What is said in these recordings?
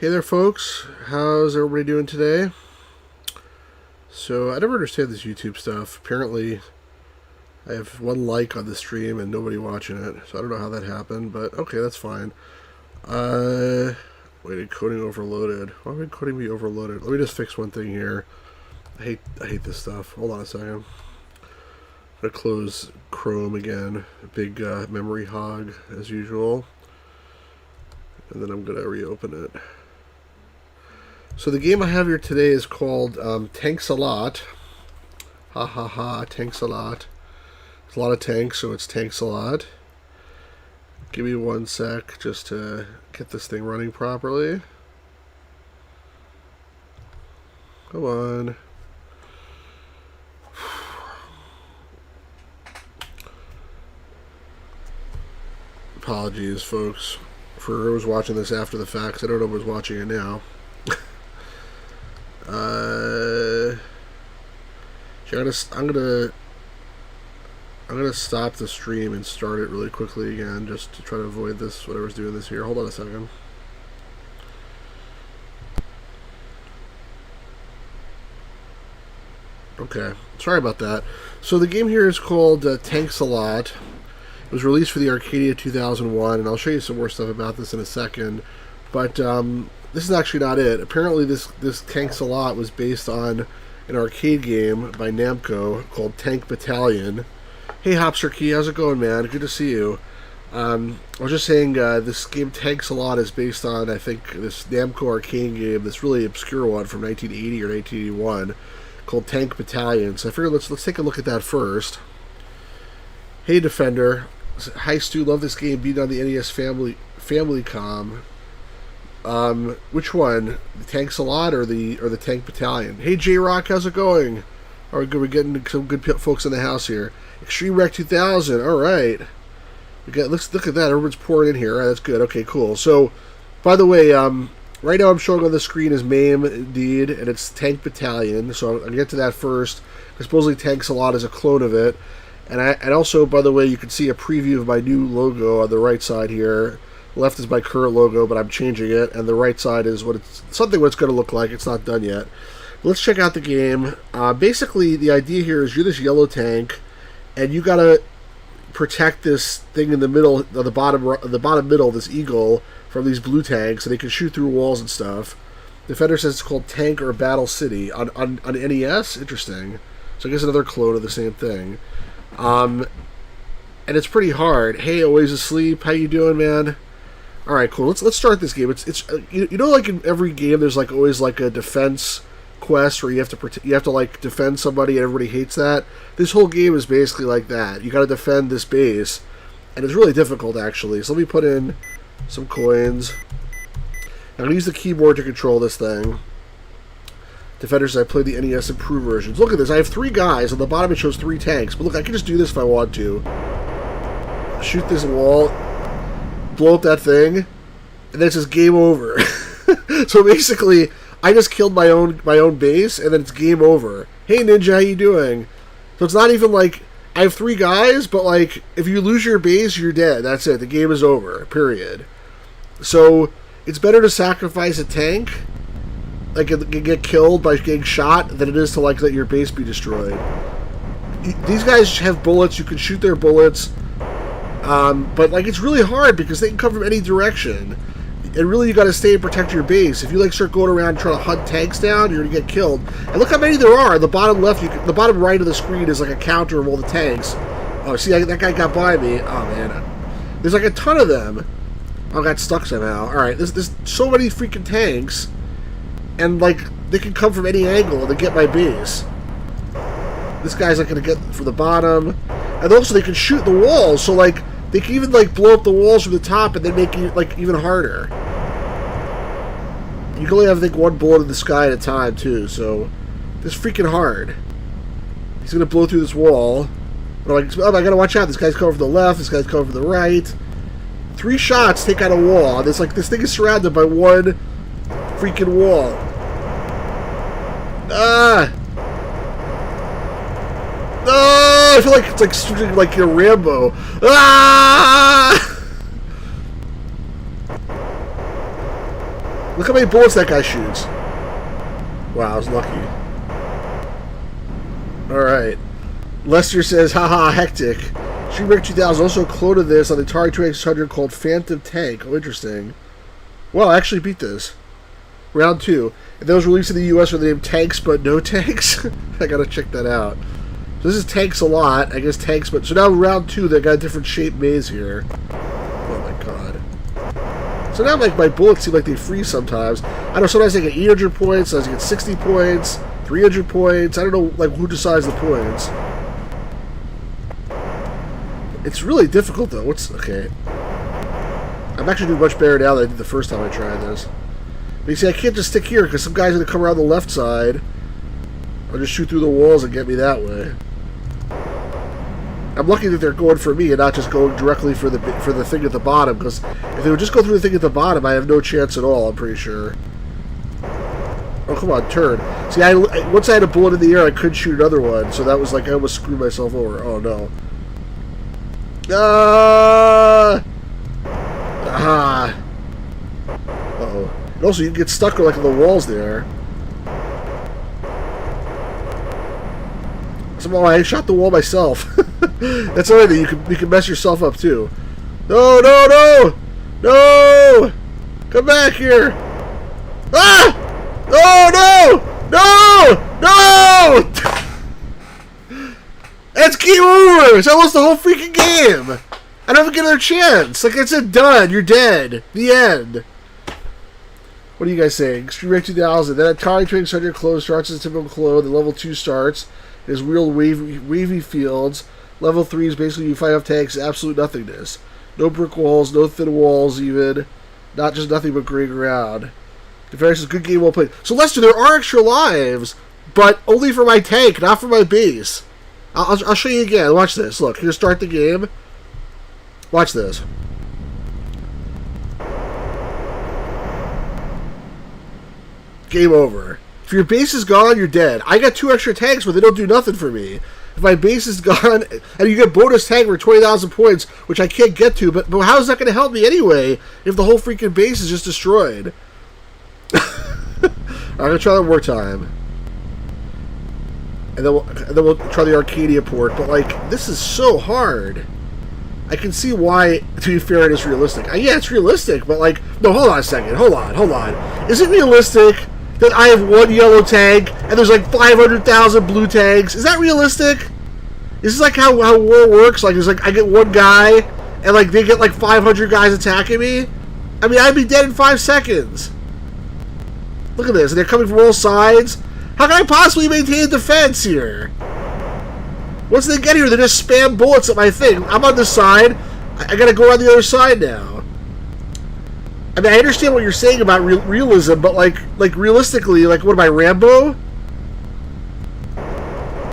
Hey there, folks. How's everybody doing today? So, I never understand this YouTube stuff. Apparently, I have one like on the stream and nobody watching it. So, I don't know how that happened, but okay, that's fine. Wait, encoding overloaded. Why would encoding be overloaded? Let me just fix one thing here. I hate this stuff. Hold on a second. I'm going to close Chrome again. A big memory hog, as usual. And then I'm going to reopen it. So the game I have here today is called Tanks a Lot. Ha ha ha, Tanks a Lot. There's a lot of tanks, so it's Tanks a Lot. Give me one sec just to get this thing running properly. Come on. Apologies, folks, for whoever's watching this after the fact. I don't know who's watching it now. I'm gonna stop the stream and start it really quickly again, just to try to avoid this. Whatever's doing this here. Hold on a second. Okay, sorry about that. So the game here is called Tanks a Lot. It was released for the Arcadia 2001, and I'll show you some more stuff about this in a second. But this is actually not it. Apparently, this Tanks a Lot was based on an arcade game by Namco called Tank Battalion. Hey, Hopster Key, how's it going, man? Good to see you. I was just saying, this game Tanks a Lot is based on, I think, this Namco arcade game, this really obscure one from 1980 or 1981, called Tank Battalion. So I figured let's take a look at that first. Hey, Defender. Hi, Stu. Love this game. Beat on the NES Famicom. Which one? The Tanks a Lot or the Tank Battalion? Hey, J-Rock, how's it going? All right, good. We're getting some good folks in the house here. Extreme Wreck 2000. All right. Let's look at that. Everyone's pouring in here. All right, that's good. Okay, cool. So, by the way, right now I'm showing on the screen is MAME indeed, and it's Tank Battalion. So I'm gonna get to that first. Supposedly Tanks a Lot is a clone of it, and also, by the way, you can see a preview of my new logo on the right side here. Left is my current logo, but I'm changing it, and the right side is what it's going to look like. It's not done yet. Let's check out the game. Basically, the idea here is you're this yellow tank, and you gotta protect this thing in the middle, the bottom middle, this eagle, from these blue tanks, so they can shoot through walls and stuff. Defender says it's called Tank or Battle City on NES. Interesting. So I guess another clone of the same thing. And it's pretty hard. Hey, always asleep. How you doing, man? All right, cool. Let's start this game. It's you know, like in every game, there's like always like a defense quest where you have to like defend somebody, and everybody hates that. This whole game is basically like that. You got to defend this base, and it's really difficult actually. So let me put in some coins. I'm gonna use the keyboard to control this thing. Defenders, I played the NES improved versions. Look at this. I have 3 guys. On the bottom it shows 3 tanks. But look, I can just do this if I want to. Shoot this wall. Blow up that thing. And then it says game over. So basically, I just killed my own base, and then it's game over. Hey, Ninja, how you doing? So it's not even like I have 3 guys, but like if you lose your base, you're dead. That's it. The game is over. Period. So it's better to sacrifice a tank, like get killed by getting shot, than it is to like let your base be destroyed. These guys have bullets. You can shoot their bullets, but like it's really hard because they can come from any direction. And really, you got to stay and protect your base. If you like start going around and trying to hunt tanks down, you're gonna get killed. And look how many there are. The bottom left, the bottom right of the screen is like a counter of all the tanks. Oh, see, that guy got by me. Oh man, there's like a ton of them. I got stuck somehow. All right, there's so many freaking tanks, and like they can come from any angle to get my base. This guy's like gonna get from the bottom, and also they can shoot the walls. So like they can even like blow up the walls from the top, and then make it like even harder. You can only have, I think, 1 bullet in the sky at a time, too, so this is freaking hard. He's going to blow through this wall. But I'm like, oh, I got to watch out. This guy's coming from the left. This guy's coming from the right. 3 shots take out a wall. And it's like this thing is surrounded by 1 freaking wall. Ah! Oh, I feel like it's like your Rambo. Ah! Look how many bullets that guy shoots. Wow, I was lucky. Alright. Lester says, haha, hectic. Street Breaker 2000 also cloned this on the Atari 2600 called Phantom Tank. Oh, interesting. Well, I actually beat this. Round 2. And those released in the US are the name Tanks But No Tanks. I gotta check that out. So this is Tanks a lot. I guess Tanks But... So now round 2, they got a different shaped maze here. Oh my god. So now like my bullets seem like they freeze sometimes. I know sometimes I get 800 points, sometimes I get 60 points, 300 points. I don't know like who decides the points. It's really difficult though. Okay. I'm actually doing much better now than I did the first time I tried this. But you see, I can't just stick here because some guy's going to come around the left side or just shoot through the walls and get me that way. I'm lucky that they're going for me and not just going directly for the thing at the bottom, because if they would just go through the thing at the bottom, I have no chance at all, I'm pretty sure. Oh, come on, turn. See, once I had a bullet in the air, I couldn't shoot another one, so that was like I almost screwed myself over. Oh, no. Uh-oh. And also, you can get stuck like on the walls there. Somehow I shot the wall myself. That's the other thing. You can mess yourself up too. No, no, no, no! Come back here! Ah! Oh no! No! No! That's game over. It's almost the whole freaking game. I don't even get another chance. Like I said, done. You're dead. The end. What are you guys saying? Street Breaker 2000. Then Atari 2600 clone starts as a typical clone. Then level 2 starts. It is real wavy fields. Level 3 is basically you fight off tanks, absolute nothingness. No brick walls, no thin walls even. Not just nothing but gray ground. Defense is good game, well played. So Lester, there are extra lives, but only for my tank, not for my base. I'll show you again. Watch this. Look, here, start the game. Watch this. Game over. If your base is gone, you're dead. I got 2 extra tanks, but they don't do nothing for me. If my base is gone, and you get bonus tank for 20,000 points, which I can't get to, but how is that going to help me anyway if the whole freaking base is just destroyed? I'm going to try that one more time. And then we'll try the Arcadia port, but like, this is so hard. I can see why, to be fair, it is realistic. Yeah, it's realistic, but like, no, hold on a second. Hold on. Is it realistic that I have 1 yellow tank and there's like 500,000 blue tanks? Is that realistic? Is this like how war works? Like, it's like I get one guy and like they get like 500 guys attacking me? I mean, I'd be dead in 5 seconds. Look at this, and they're coming from all sides. How can I possibly maintain defense here? Once they get here, they just spam bullets at my thing. I'm on this side. I gotta go on the other side now. I mean, I understand what you're saying about realism, but like realistically, like, what am I, Rambo?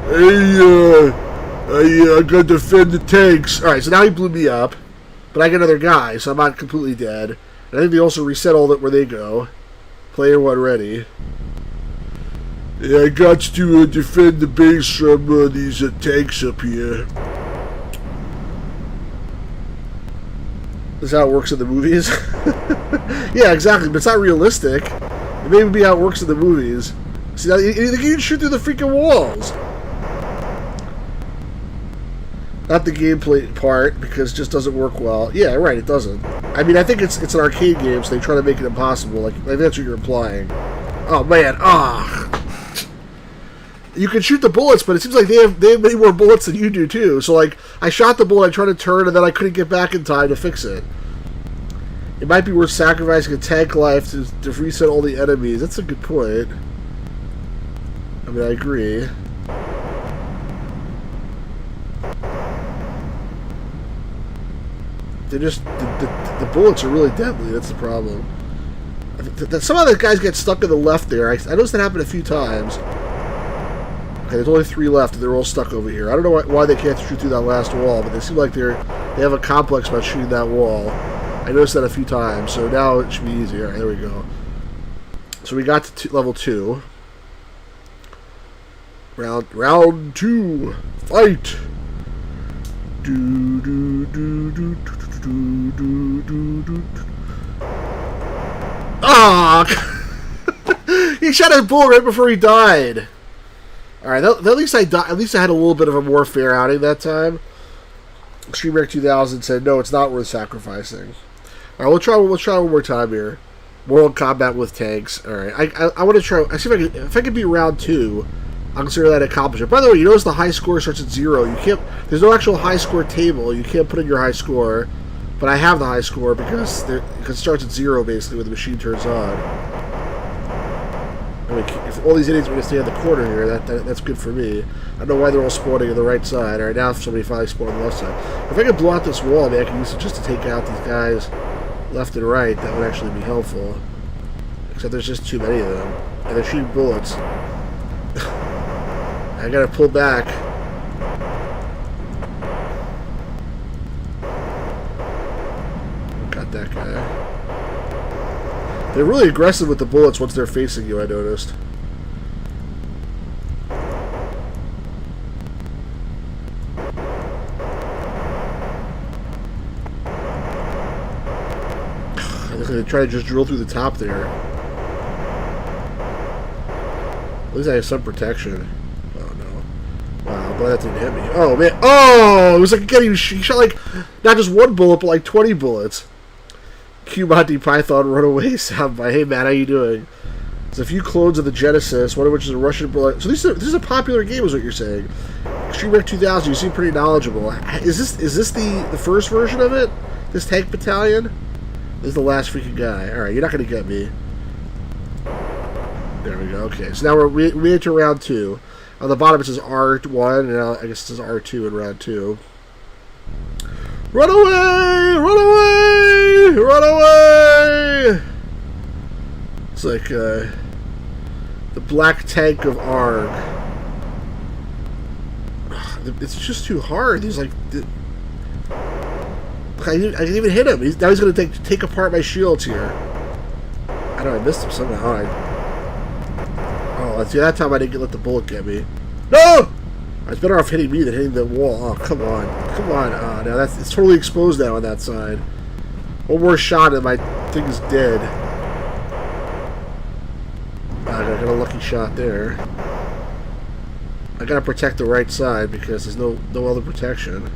Hey, I gotta defend the tanks. Alright, so now he blew me up, but I get another guy, so I'm not completely dead. And I think they also reset all that where they go. Player 1 ready. Yeah, I got to defend the base from these tanks up here. This is how it works in the movies? Yeah, exactly, but it's not realistic. It may be how it works in the movies. See, now, you can shoot through the freaking walls. Not the gameplay part, because it just doesn't work well. Yeah, right, it doesn't. I mean, I think it's an arcade game, so they try to make it impossible. Like that's what you're implying. Oh, man. You can shoot the bullets, but it seems like they have many more bullets than you do, too. So, like, I shot the bullet, I tried to turn, and then I couldn't get back in time to fix it. It might be worth sacrificing a tank life to reset all the enemies. That's a good point. I mean, I agree. They just... The bullets are really deadly. That's the problem. Some of the guys get stuck in the left there. I noticed that happen a few times. Okay, there's only 3 left, and they're all stuck over here. I don't know why they can't shoot through that last wall, but they seem like they have a complex about shooting that wall. I noticed that a few times, so now it should be easier. All right, there we go. So we got to level 2. Round 2. Fight! Do do do do do do do do do. Oh, he shot a bullet right before he died. All right, at least I died. At least I had a little bit of a more fair outing that time. Streamer 2000 said, "No, it's not worth sacrificing." All right, we'll try one more time here. World combat with tanks. All right, I want to try. I see if I can beat round 2. I'll consider that an accomplishment. By the way, you notice the high score starts at 0. You can't. There's no actual high score table. You can't put in your high score. But I have the high score because it starts at 0 basically when the machine turns on. I mean, if all these idiots are going to stay in the corner here, that's good for me. I don't know why they're all spawning on the right side. All right, now somebody finally spawned on the left side. If I could blow out this wall, I mean, I can use it just to take out these guys left and right. That would actually be helpful. Except there's just too many of them, and they're shooting bullets. I gotta pull back. Got that guy. They're really aggressive with the bullets once they're facing you, I noticed. They're gonna try to just drill through the top there. At least I have some protection. Oh no. Wow, but that didn't hit me. Oh man. Oh! It was like, again, he shot like, not just one bullet, but like 20 bullets. Q Monty Python Runaway soundbite. Hey Matt, how you doing? There's a few clones of the Genesis, one of which is a Russian bullet. So this is a popular game, is what you're saying. Extreme Rec 2000, you seem pretty knowledgeable. Is this the first version of it? This Tank Battalion? This is the last freaking guy. Alright, you're not going to get me. There we go. Okay, so now we made it to round 2. On the bottom it says R1, and now I guess it says R2 in round 2. Run away! Run away! Run away! It's like the black tank of Arg. It's just too hard. He's like, I didn't even hit him. Now he's going to take apart my shields here. I don't know. I missed him somehow. See, that time I didn't let the bullet get me. No! It's better off hitting me than hitting the wall. Oh, come on. Come on. Now it's totally exposed now on that side. One more shot and my thing is dead. I got a lucky shot there. I gotta protect the right side because there's no other protection.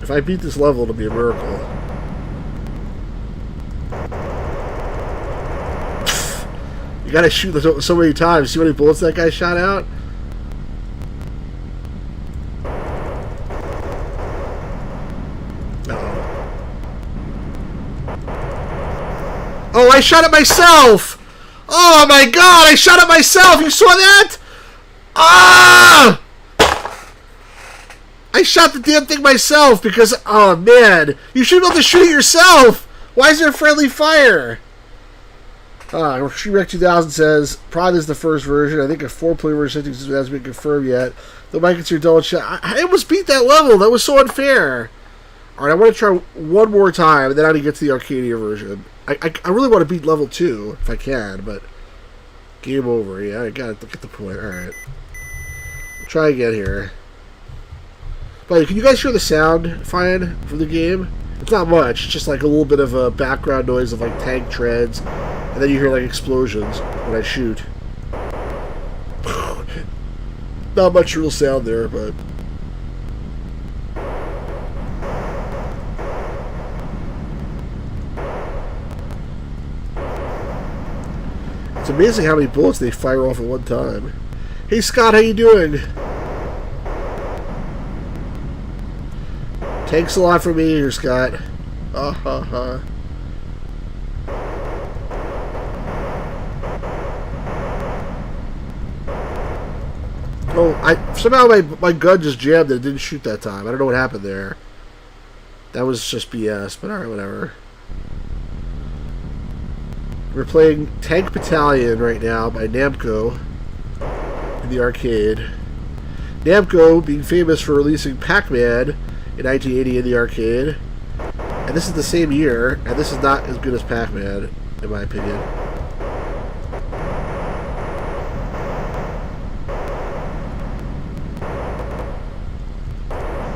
If I beat this level, it'll be a miracle. You gotta shoot so many times. See how many bullets that guy shot out? Oh, I shot it myself! Oh my god, I shot it myself! You saw that? Ah! I shot the damn thing myself because, oh man, you should be able to shoot it yourself! Why is there friendly fire? Shrek 2000 says, Prod is the first version. I think a 4-player version hasn't been confirmed yet. Though I consider double shot. I almost beat that level. That was so unfair. Alright, I want to try one more time, and then I need to get to the Arcadia version. I really want to beat level 2, if I can, but game over. Yeah, I got to get the point. Alright. Try again here. But can you guys hear the sound fine from the game? It's not much. It's just like a little bit of a background noise of like tank treads. And then you hear like explosions when I shoot. Not much real sound there, but... It's amazing how many bullets they fire off at one time. Hey Scott, how you doing? Thanks a lot for being here, Scott. Oh, somehow my gun just jammed and it didn't shoot that time. I don't know what happened there. That was just BS, but alright, whatever. We're playing Tank Battalion right now by Namco in the arcade. Namco being famous for releasing Pac-Man in 1980 in the arcade. And this is the same year, and this is not as good as Pac-Man, in my opinion.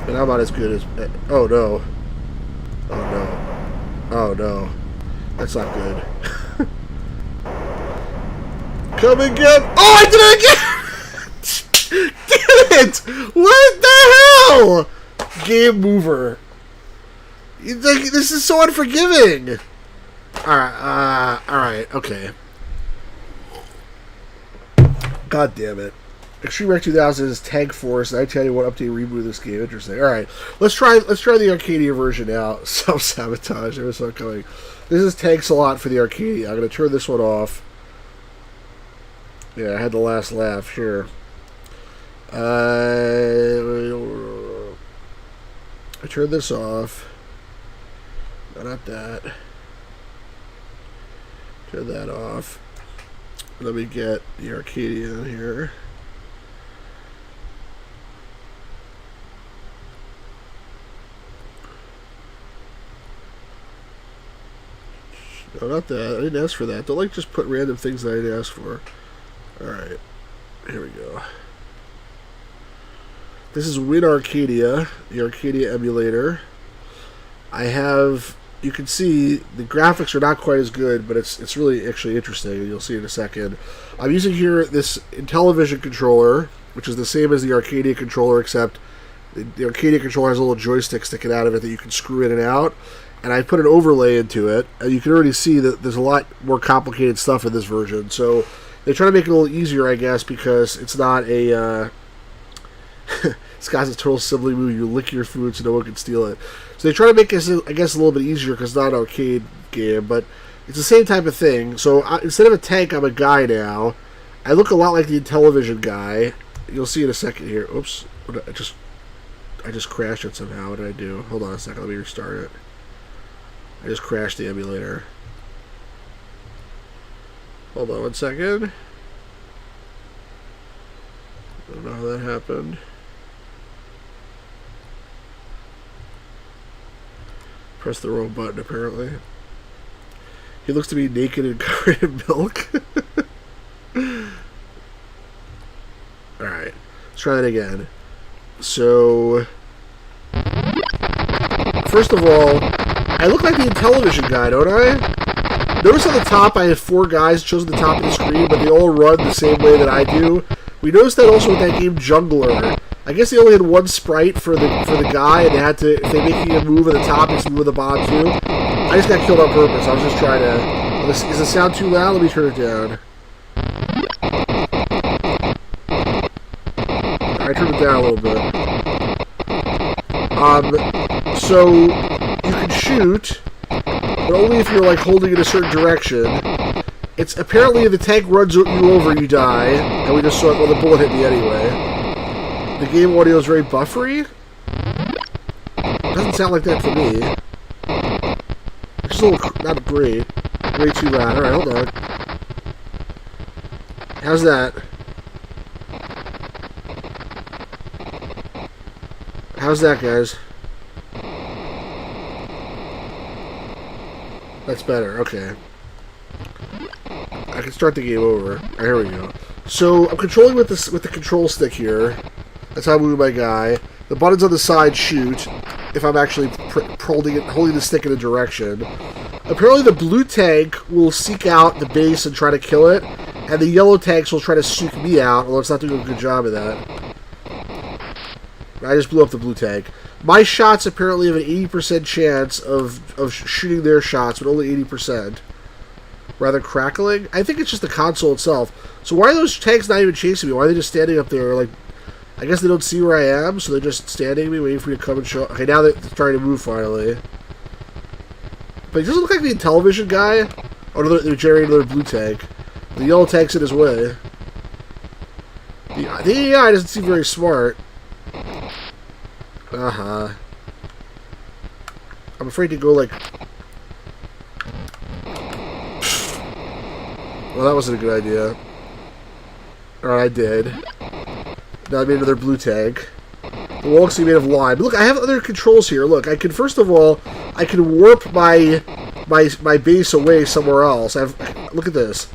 But I'm not as good as... Oh no. Oh no. Oh no, that's not good. Come and get. Oh, I did it again! Damn it! What the hell? Game mover. This is so unforgiving. Alright, okay. God damn it. Extreme Rec 2000 is Tank Force, 1991 update reboot of this game. Interesting. Alright, let's try the Arcadia version out. Self-sabotage, I saw it coming. This is Tanks a lot for the Arcadia. I'm going to turn this one off. Yeah, I had the last laugh here. I turn this off. No, not that. Turn that off. Let me get the Arcadia in here. No, not that. I didn't ask for that. Don't just put random things that I didn't ask for. Alright. Here we go. This is Win Arcadia, the Arcadia emulator. I have, you can see the graphics are not quite as good, but it's really actually interesting, and you'll see in a second. I'm using here this Intellivision controller, which is the same as the Arcadia controller, except the Arcadia controller has a little joystick sticking out of it that you can screw in and out. And I put an overlay into it, and you can already see that there's a lot more complicated stuff in this version. So they try to make it a little easier, I guess, because it's not a it's got a total sibling move. You lick your food so no one can steal it. So they try to make it, I guess, a little bit easier because it's not an arcade game, but it's the same type of thing. So instead of a tank, I'm a guy now. I look a lot like the Intellivision guy. You'll see in a second here. Oops, I just crashed it somehow. What did I do? Hold on a second. Let me restart it. I just crashed the emulator. Hold on 1 second. I don't know how that happened. Pressed the wrong button, apparently. He looks to be naked and covered in milk. Alright. Let's try that again. So, first of all, I look like the Intellivision guy, don't I? Notice on the top I have 4 guys chosen the top of the screen, but they all run the same way that I do. We noticed that also with that game Jungler. I guess they only had 1 sprite for the guy, and they had to, if they make a move at the top, it's move at the bottom too. I just got killed on purpose. I was just trying to. Is the sound too loud? Let me turn it down. I turned it down a little bit. So you can shoot, but only if you're holding in a certain direction. It's apparently if the tank runs you over, you die, and we just saw it. Well, the bullet hit me anyway. The game audio is very buffery. It doesn't sound like that to me. It's just a little not great. Way too loud. Alright, hold on. How's that? How's that, guys? That's better. Okay. I can start the game over. Right, here we go. So I'm controlling with the control stick here. That's how I move my guy. The buttons on the side shoot if I'm actually holding the stick in a direction. Apparently the blue tank will seek out the base and try to kill it, and the yellow tanks will try to seek me out, although it's not doing a good job of that. I just blew up the blue tank. My shots apparently have an 80% chance of shooting their shots, but only 80%. Rather crackling. I think it's just the console itself. So why are those tanks not even chasing me? Why are they just standing up there? I guess they don't see where I am, so they're just standing me, waiting for me to come and show. Okay, now they're starting to move finally. But he doesn't look like the Intellivision guy. Oh, they're generating another blue tank. The yellow tank's in his way. The AI doesn't seem very smart. I'm afraid to go well, that wasn't a good idea. Alright, I did. Now I made another blue tank. The wall looks to be made of lime. But look, I have other controls here. Look, I can, first of all, I can warp my base away somewhere else. Look at this.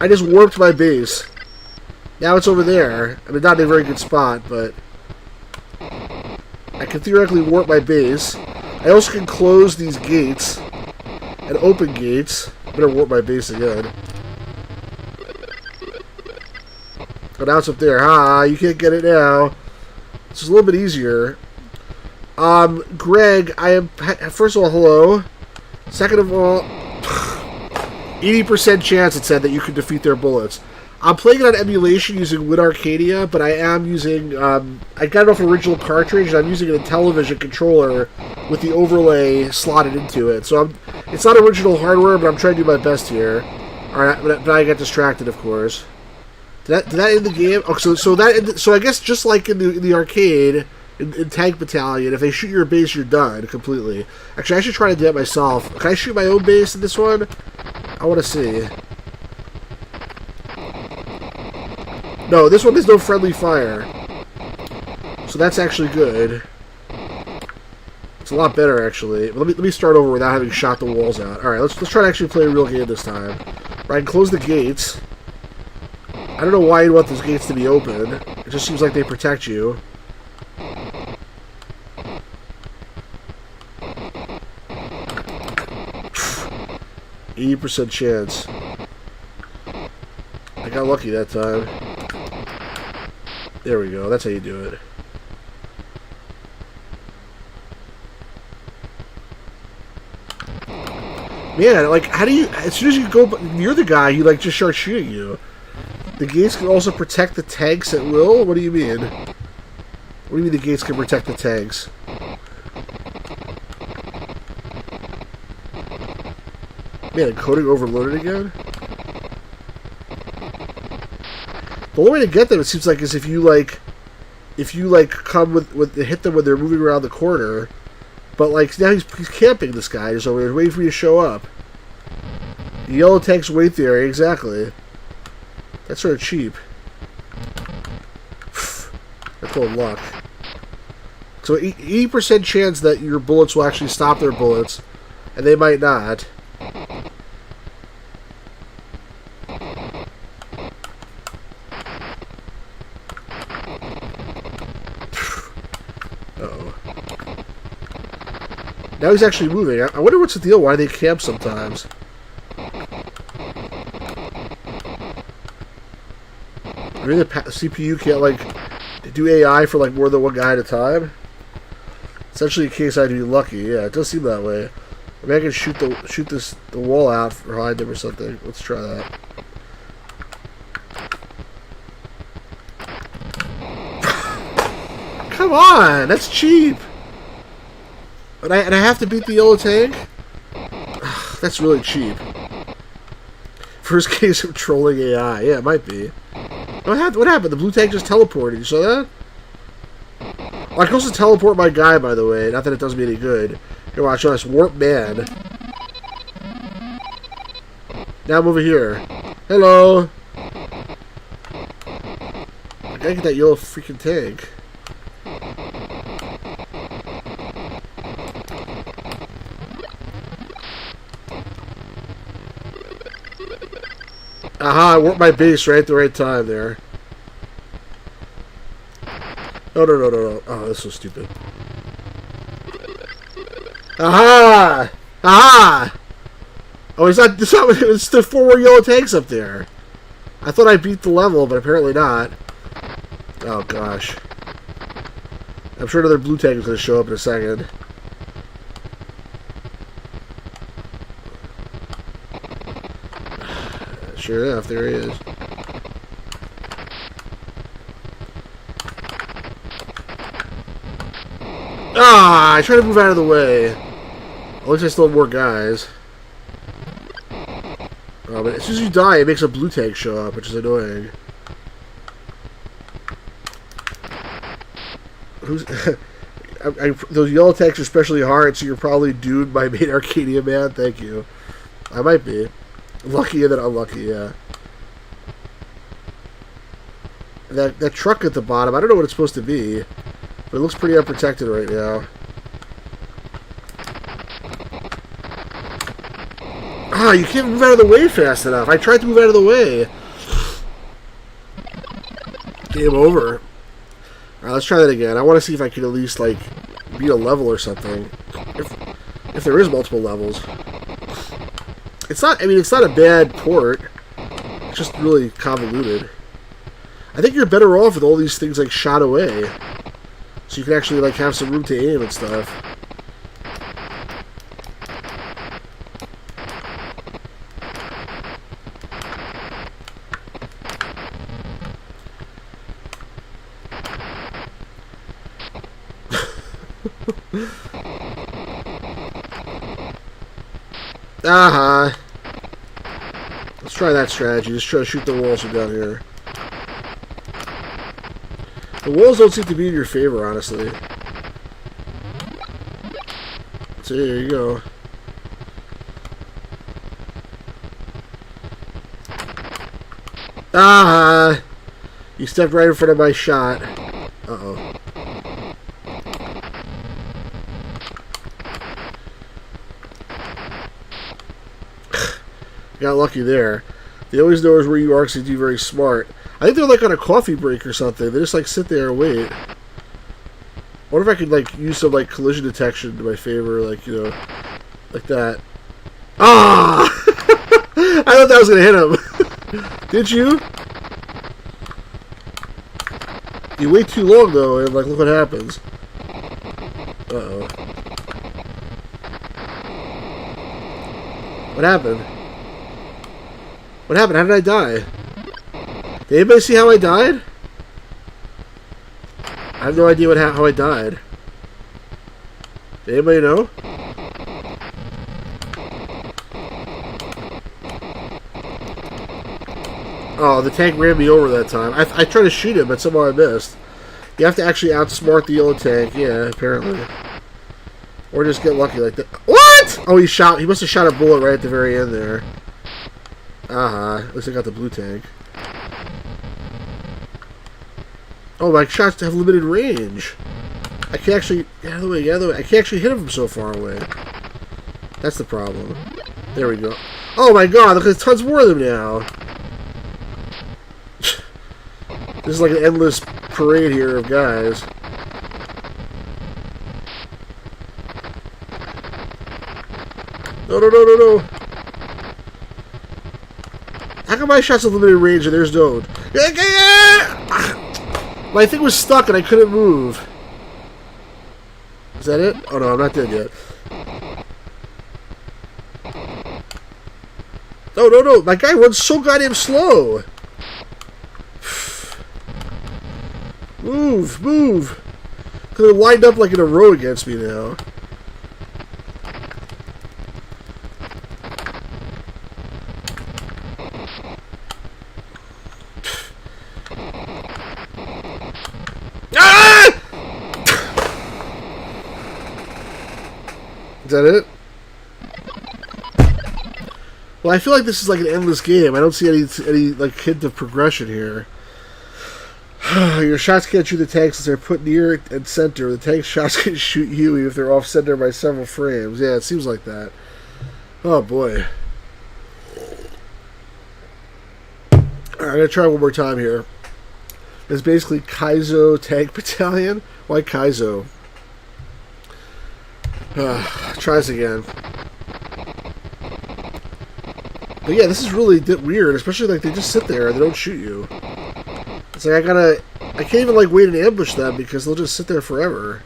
I just warped my base. Now it's over there. I mean, not in a very good spot, but I can theoretically warp my base. I also can close these gates and open gates. Better warp my base again. Oh, now it's up there. You can't get it now. It's just a little bit easier. Greg, I am... First of all, hello. Second of all, 80% chance it said that you could defeat their bullets. I'm playing it on emulation using Arcadia, but I am using... I got it off original cartridge, and I'm using a television controller with the overlay slotted into it. So it's not original hardware, but I'm trying to do my best here. Alright, but I got distracted, of course. Did that end the game? Oh, so I guess just like in the arcade, in Tank Battalion, if they shoot your base, you're done completely. Actually, I should try to do that myself. Can I shoot my own base in this one? I want to see. No, this one there's no friendly fire. So that's actually good. It's a lot better, actually. Let me start over without having shot the walls out. All right, let's try to actually play a real game this time. Right, I can close the gates. I don't know why you'd want those gates to be open. It just seems like they protect you. %80 chance. I got lucky that time. There we go. That's how you do it. Man, like, how do you... As soon as you go near the guy, he, like, just starts shooting you. The gates can also protect the tanks at will? What do you mean? What do you mean the gates can protect the tanks? Man, encoding overloaded again? The only way to get them, it seems like, is if you come with hit them when they're moving around the corner. But, like, now he's camping, this guy. So he's waiting for you to show up. The yellow tanks wait there, exactly. That's sort of cheap. I call luck. So 80% chance that your bullets will actually stop their bullets, and they might not. Uh-oh. Now he's actually moving. I wonder what's the deal, why they camp sometimes. Maybe the CPU can't, like, do AI for, like, more than one guy at a time? Essentially, in case I'd be lucky. Yeah, it does seem that way. Maybe I can shoot the wall out behind him or something. Let's try that. Come on! That's cheap! And I have to beat the yellow tank? That's really cheap. First case of trolling AI. Yeah, it might be. What happened? The blue tank just teleported. You saw that? Well, I can also teleport my guy, by the way. Not that it does me any good. Here, watch this. Warp man. Now I'm over here. Hello. I gotta get that yellow freaking tank. Aha, I warped my base right at the right time there. No. Oh, this is stupid. Aha! Aha! Oh, it's the 4 more yellow tanks up there. I thought I beat the level, but apparently not. Oh, gosh. I'm sure another blue tank is going to show up in a second. Sure enough, there he is. Ah! I tried to move out of the way. At least I still have more guys. Oh, but as soon as you die, it makes a blue tank show up, which is annoying. Those yellow tanks are especially hard, so you're probably doomed by main Arcadia man. Thank you. I might be. Lucky and then unlucky, yeah. That truck at the bottom, I don't know what it's supposed to be, but it looks pretty unprotected right now. Ah, you can't move out of the way fast enough. I tried to move out of the way. Game over. Alright, let's try that again. I want to see if I can at least, like, beat a level or something. If there is multiple levels. It's not, I mean, it's not a bad port. It's just really convoluted. I think you're better off with all these things, like, shot away. So you can actually, like, have some room to aim and stuff. Aha! Let's try that strategy. Just try to shoot the walls from down here. The walls don't seem to be in your favor, honestly. So there you go. Ah! You stepped right in front of my shot. Uh-oh. Got lucky there. They always know where you are because they do very smart. I think they're like on a coffee break or something. They just like sit there and wait. I wonder if I could like use some like collision detection to my favor, like, you know, like that. Ah! I thought that was gonna hit him. Did you? You wait too long though, and like look what happens. Uh-oh. What happened? What happened? How did I die? Did anybody see how I died? I have no idea how I died. Did anybody know? Oh, the tank ran me over that time. I tried to shoot him, but somehow I missed. You have to actually outsmart the yellow tank. Yeah, apparently. Or just get lucky like that. What? Oh, he must have shot a bullet right at the very end there. At least I got the blue tank. Oh, my shots have limited range. I can't actually... Get out of the way, get out of the way. I can't actually hit him from so far away. That's the problem. There we go. Oh my god, look, there's tons more of them now. This is like an endless parade here of guys. No, no, no, no, no. How come my shots have limited range and theirs don't? My thing was stuck and I couldn't move. Is that it? Oh no, I'm not dead yet. No, no, no. My guy runs so goddamn slow. Move, move. Because they're lined up like in a row against me now. Is that it? Well, I feel like this is like an endless game. I don't see any like hint of progression here. Your shots can't shoot the tanks as they're put near and center. The tank shots can shoot you even if they're off center by several frames. Yeah, it seems like that. Oh boy. Alright, I'm gonna try one more time here. It's basically Kaizo Tank Battalion. Why Kaizo? Try this again. But yeah, this is really weird, especially like they just sit there and they don't shoot you. It's like I can't even like wait and ambush them because they'll just sit there forever.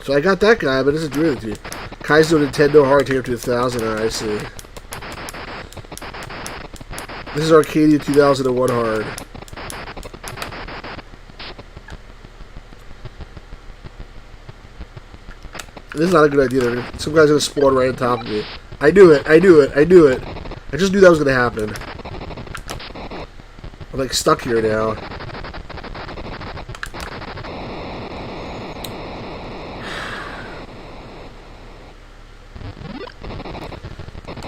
So I got that guy, but it doesn't do anything to you. Kaizo Nintendo hard take up to 1,000. I see. This is Arcadia 2001 hard. This is not a good idea. Some guy's gonna spawn right on top of me. I knew it. I knew it. I knew it. I just knew that was gonna happen. I'm like stuck here now.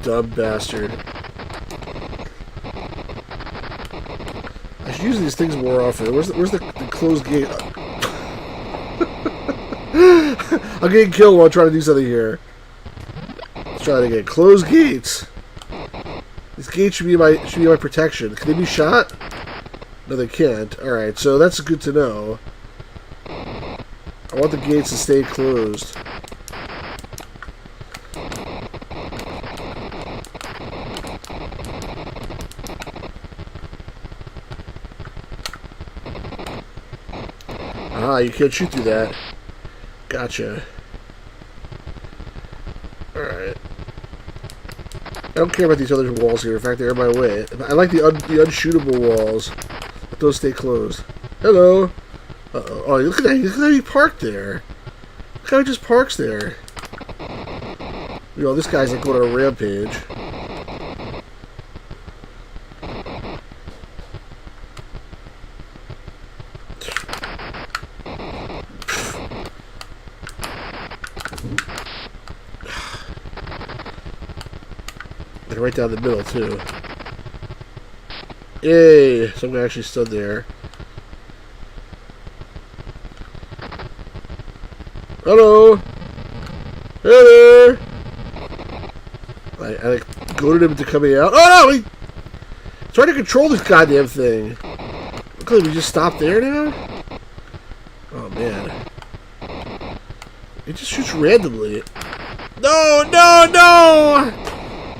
Dumb bastard. I should use these things more often. Where's the closed gate? I'm getting killed while I'm trying to do something here. Let's try it again. Close gates. These gates should be my protection. Can they be shot? No, they can't. Alright, so that's good to know. I want the gates to stay closed. Ah, you can't shoot through that. Gotcha. Alright. I don't care about these other walls here. In fact, they're in my way. I like the unshootable walls. Let those stay closed. Hello. Uh-oh. Oh, look at that. Look at how he parked there. Look how he just parks there. You know, this guy's like going on a rampage. And right down the middle, too. Yay! Some guy actually stood there. Hello! Hey there! I like, goaded him to coming out. Oh no! He's trying to control this goddamn thing. Look at him, he just stopped there now? Oh man. He just shoots randomly. No, no, no!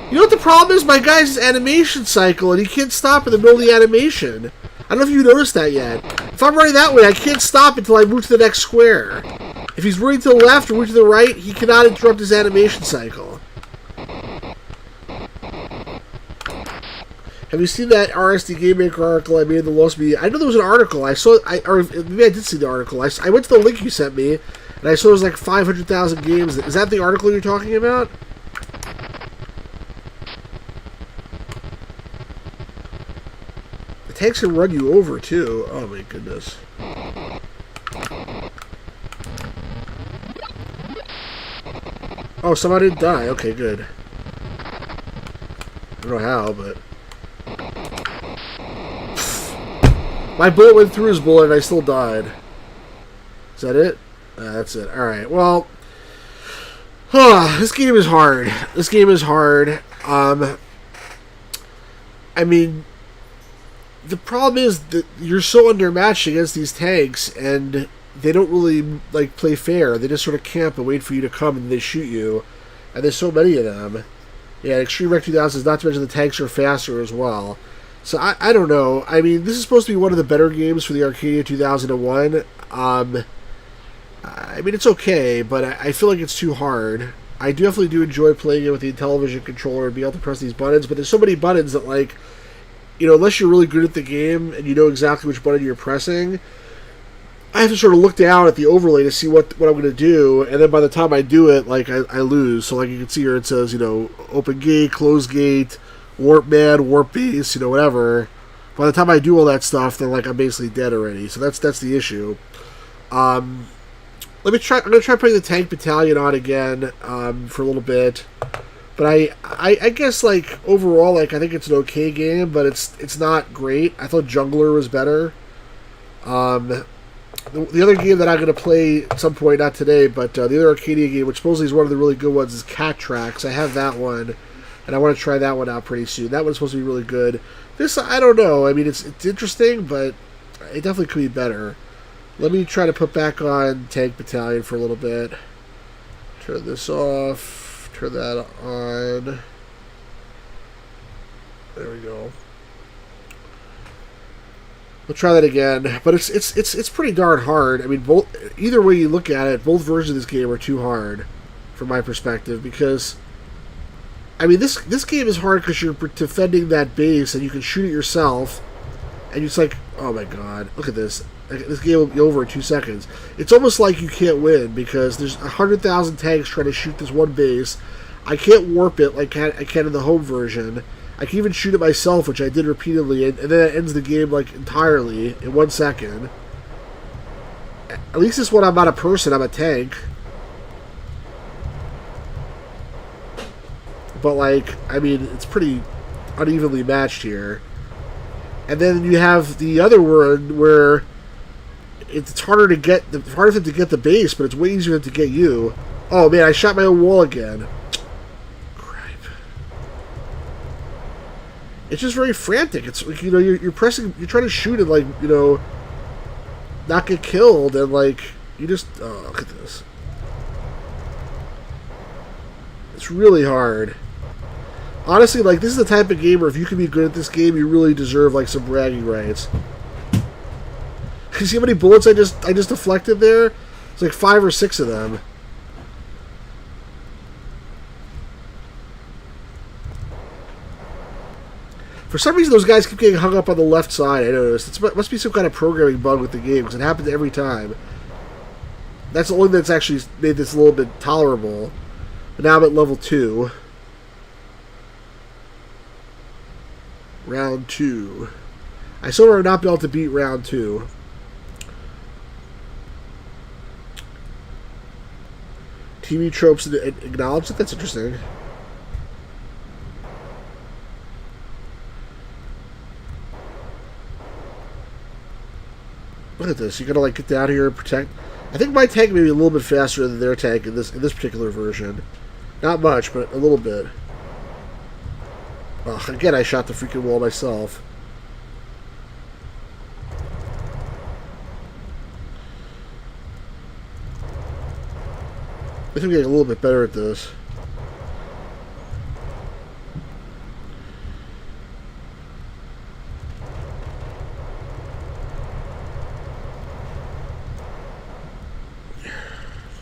You know what the problem is? My guy's animation cycle, and he can't stop in the middle of the animation. I don't know if you noticed that yet. If I'm running that way, I can't stop until I move to the next square. If he's running to the left or moving to the right, he cannot interrupt his animation cycle. Have you seen that RSD Game Maker article I made in the Lost Media? I know there was an article. Or maybe I did see the article. I went to the link you sent me, and I saw it was like 500,000 games. Is that the article you're talking about? Tanks can run you over, too. Oh, my goodness. Oh, somebody didn't die. Okay, good. I don't know how, but... My bullet went through his bullet, and I still died. Is that it? That's it. Alright, well... this game is hard. This game is hard. I mean... The problem is that you're so undermatched against these tanks, and they don't really like play fair. They just sort of camp and wait for you to come, and they shoot you. And there's so many of them. Yeah, Extreme Rec 2000 is not to mention the tanks are faster as well. So I don't know. I mean, this is supposed to be one of the better games for the Arcadia 2001. I mean, it's okay, but I feel like it's too hard. I definitely do enjoy playing it with the Intellivision controller and being able to press these buttons, but there's so many buttons that, like, you know, unless you're really good at the game and you know exactly which button you're pressing, I have to sort of look down at the overlay to see what I'm going to do, and then by the time I do it, like, I lose. So, like, you can see here it says, you know, open gate, close gate, warp man, warp base, you know, whatever. By the time I do all that stuff, then, like, I'm basically dead already. So that's the issue. I'm going to try putting the Tank Battalion on again for a little bit. But I guess, like, overall, like, I think it's an okay game, but it's not great. I thought Jungler was better. The other game that I'm going to play at some point, not today, but the other Arcadia game, which supposedly is one of the really good ones, is Cat Tracks. I have that one, and I want to try that one out pretty soon. That one's supposed to be really good. This, I don't know. I mean, it's interesting, but it definitely could be better. Let me try to put back on Tank Battalion for a little bit. Turn this off. Turn that on. There we go. We'll try that again, but it's pretty darn hard. I mean, either way you look at it, both versions of this game are too hard, from my perspective, because I mean this game is hard because you're defending that base and you can shoot it yourself, and it's like, oh my god, look at this. This game will be over in 2 seconds. It's almost like you can't win because there's 100,000 tanks trying to shoot this one base. I can't warp it like I can in the home version. I can even shoot it myself, which I did repeatedly, and then it ends the game like entirely in 1 second. At least this one I'm not a person, I'm a tank. But like, I mean, it's pretty unevenly matched here. And then you have the other one where it's harder to get harder for them to get the base, but it's way easier to get you. Oh man, I shot my own wall again. Crap. it's just very frantic. It's like, you know, you're pressing, you're trying to shoot and, like, you know, not get killed, and, like, you just, oh, look at this. It's really hard. Honestly, like, this is the type of game where if you can be good at this game, you really deserve, like, some bragging rights. You see how many bullets I just deflected there? It's like 5 or 6 of them. For some reason, those guys keep getting hung up on the left side, I noticed. It must be some kind of programming bug with the game, because it happens every time. That's the only thing that's actually made this a little bit tolerable. But now I'm at level 2. Round 2. I still have not been able to beat round 2. TV tropes acknowledged it? That's interesting. Look at this. You gotta, like, get down here and protect. I think my tank may be a little bit faster than their tank in this particular version. Not much, but a little bit. Ugh, again, I shot the freaking wall myself. I think I'm getting a little bit better at this.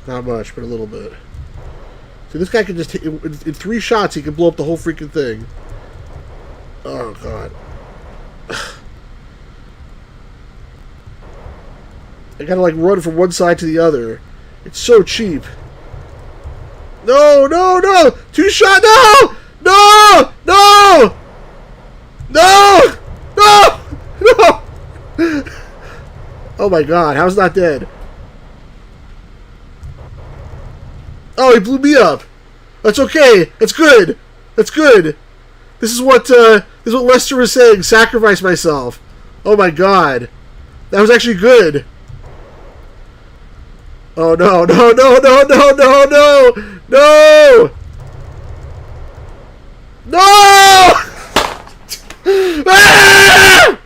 Not much, but a little bit. See, this guy can just, in 3 shots, he can blow up the whole freaking thing. Oh, God. I gotta, like, run from one side to the other. It's so cheap. No, no, no! 2 shot, no! No! No! No! No! No! Oh, my God, how's that dead? Oh, he blew me up. That's okay. That's good. That's good. This is what Lester was saying. Sacrifice myself. Oh my God, that was actually good. Oh no, no, no, no, no, no, no, no, no! Ah!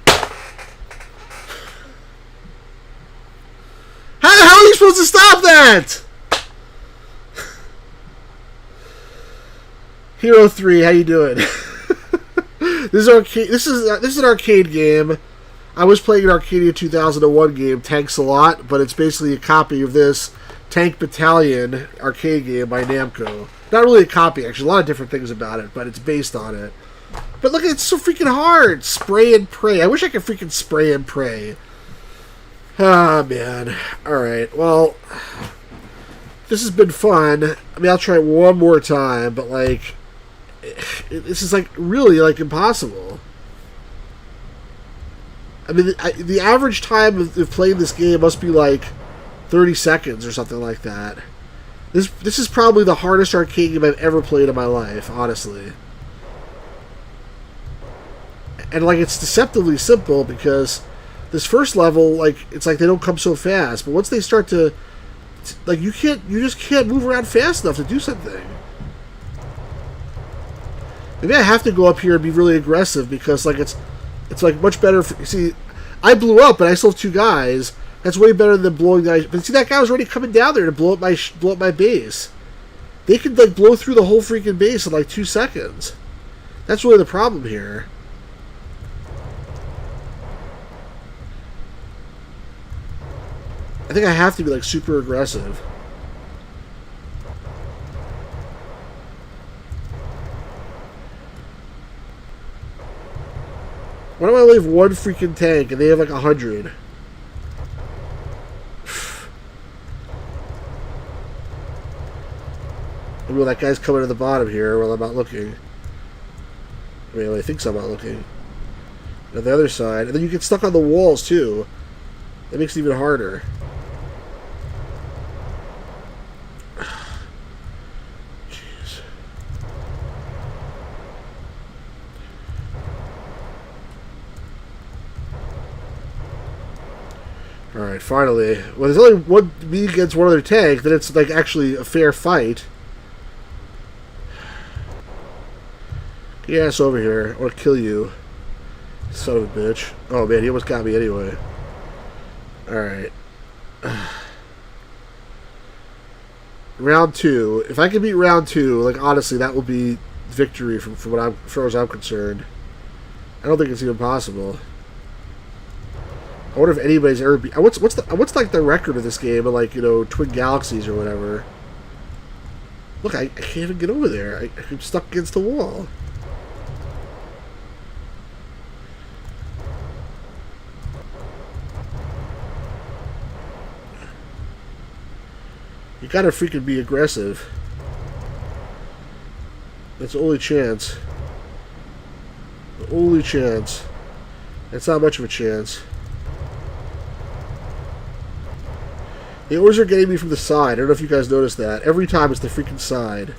How are you supposed to stop that? Hero 3, how you doing? This is arcade. This is an arcade game. I was playing an Arcadia 2001 game, Tanks a Lot, but it's basically a copy of this Tank Battalion arcade game by Namco. Not really a copy, actually. A lot of different things about it, but it's based on it. But look, it's so freaking hard. Spray and pray. I wish I could freaking spray and pray. Ah, man. Alright, well, this has been fun. I mean, I'll try it one more time, but, like, this is, like, really, like, impossible. I mean, the average time of playing this game must be, like, 30 seconds or something like that. This is probably the hardest arcade game I've ever played in my life, honestly. And, like, it's deceptively simple because this first level, like, it's like they don't come so fast. But once they start to, like, you just can't move around fast enough to do something. Maybe I have to go up here and be really aggressive because, like, it's like much better. See, I blew up, but I still have 2 guys. That's way better than blowing the. But see, that guy was already coming down there to blow up my base. They could, like, blow through the whole freaking base in like 2 seconds. That's really the problem here. I think I have to be, like, super aggressive. Why do I only have 1 freaking tank and they have like 100? Well, that guy's coming to the bottom here while I'm not looking. I mean, he thinks I'm not looking. And on the other side, and then you get stuck on the walls too. That makes it even harder. Jeez. Alright, finally. Well, there's only me against one other tank, then it's, like, actually a fair fight. Get your ass over here, or kill you. Son of a bitch. Oh man, he almost got me anyway. Alright. Round 2. If I can beat round 2, like honestly, that will be victory from what I'm, as far as I'm concerned. I don't think it's even possible. I wonder if anybody's ever beat. What's like the record of this game? Of like, you know, Twin Galaxies or whatever. Look, I can't even get over there. I'm stuck against the wall. You gotta freaking be aggressive. That's the only chance. The only chance. It's not much of a chance. They always are getting me from the side. I don't know if you guys noticed that. Every time it's the freaking side.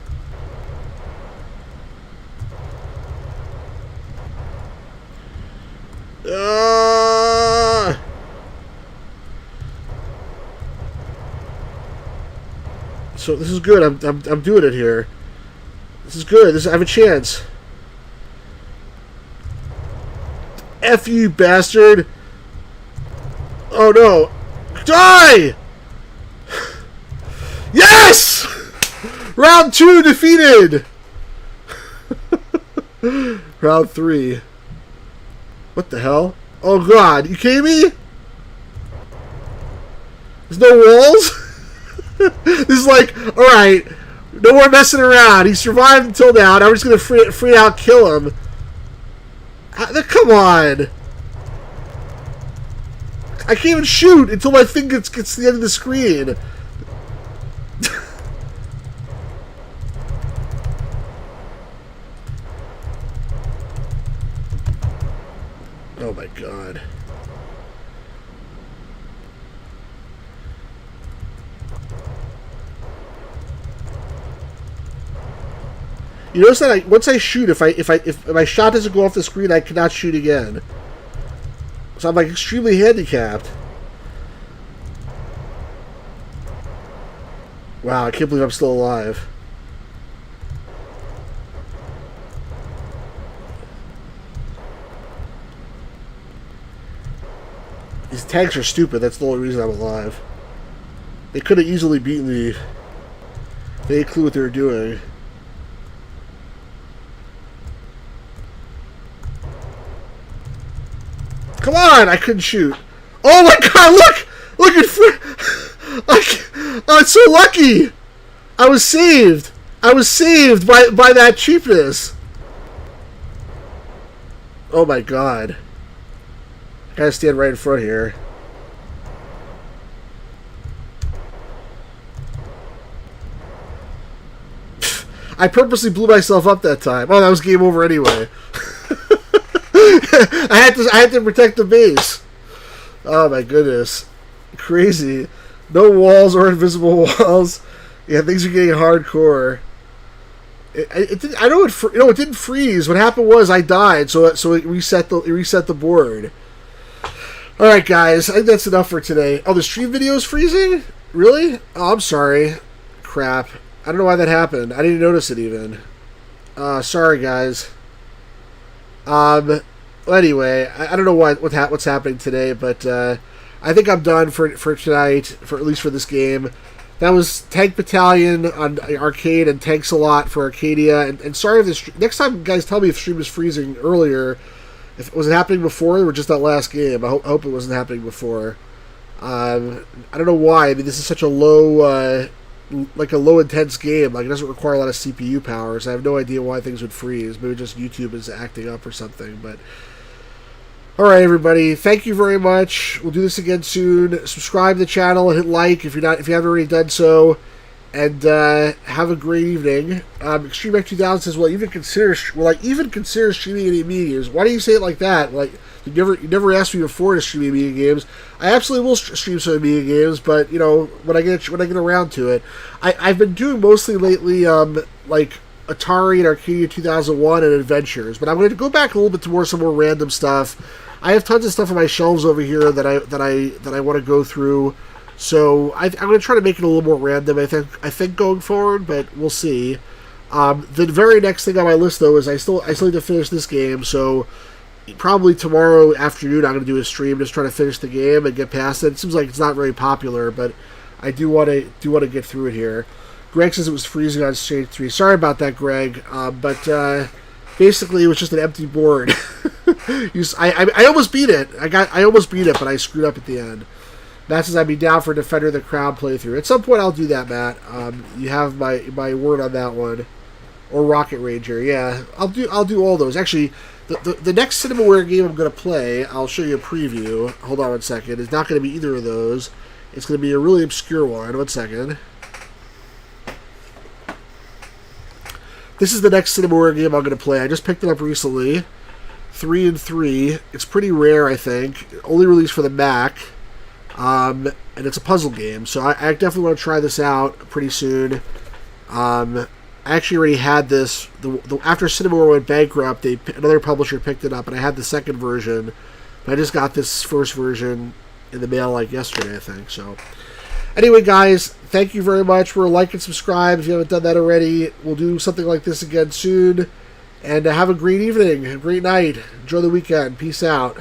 So this is good. I'm doing it here. This is good. I have a chance. F you, bastard! Oh no! Die! Yes! Round 2 defeated! Round 3. What the hell? Oh god, you kidding me? There's no walls? This is like, alright, no more messing around. He survived until now, and I'm just gonna free out kill him. Come on! I can't even shoot until my thing gets to the end of the screen. Oh my god. You notice that once I shoot, if my shot doesn't go off the screen, I cannot shoot again. So I'm like extremely handicapped. Wow, I can't believe I'm still alive. These tanks are stupid. That's the only reason I'm alive. They could have easily beaten me. They had a clue what they were doing. Come on! I couldn't shoot. Oh my god, look! Look at... I'm so lucky! I was saved! I was saved by that cheapness! Oh my god. I gotta stand right in front here. I purposely blew myself up that time. Oh, that was game over anyway. I had to protect the base. Oh my goodness, crazy! No walls or invisible walls. Yeah, things are getting hardcore. It didn't freeze. What happened was I died, so it reset the board. All right, guys, I think that's enough for today. Oh, the stream video is freezing? Really? Oh, I'm sorry. Crap. I don't know why that happened. I didn't notice it even. Sorry, guys. Well, anyway, I don't know what's happening today, but I think I'm done for tonight, for at least for this game. That was Tank Battalion on Arcade and Tanks a Lot for Arcadia. And sorry if this... Next time, guys, tell me if stream was freezing earlier. If was it happening before or just that last game? I hope it wasn't happening before. I don't know why. I mean, this is such a low... like a low intense game. Like, it doesn't require a lot of CPU power, so I have no idea why things would freeze. Maybe just YouTube is acting up or something, but... Alright, everybody, thank you very much. We'll do this again soon. Subscribe to the channel, hit like if you haven't already done so, and have a great evening. Extreme X 2000 says, will I even consider streaming any Amiga games? Why do you say it like that? Like, you never asked me before to stream Amiga games. I absolutely will stream some Amiga games, but you know, when I get around to it, I've been doing mostly lately like Atari and Arcadia 2001 and Adventures, but I'm going to go back a little bit to some more random stuff. I have tons of stuff on my shelves over here that I want to go through, so I'm going to try to make it a little more random. I think going forward, but we'll see. The very next thing on my list, though, is I still need to finish this game. So probably tomorrow afternoon, I'm going to do a stream just trying to finish the game and get past it. It seems like it's not very popular, but I do want to get through it here. Greg says it was freezing on stage 3. Sorry about that, Greg. But basically, it was just an empty board. I almost beat it. I almost beat it, but I screwed up at the end. Matt says I'd be down for Defender of the Crown playthrough. At some point, I'll do that, Matt. You have my word on that one. Or Rocket Ranger, yeah. I'll do all those. Actually, the next Cinemaware game I'm going to play, I'll show you a preview. Hold on 1 second. It's not going to be either of those. It's going to be a really obscure one. 1 second. This is the next Cinemaware game I'm going to play. I just picked it up recently. 3 and 3. It's pretty rare, I think. Only released for the Mac. And it's a puzzle game. So I definitely want to try this out pretty soon. I actually already had this. After Cinemaware went bankrupt, another publisher picked it up, and I had the second version. But I just got this first version in the mail like yesterday, I think. So, anyway, guys, thank you very much for like and subscribe if you haven't done that already. We'll do something like this again soon. And have a great evening, a great night. Enjoy the weekend. Peace out.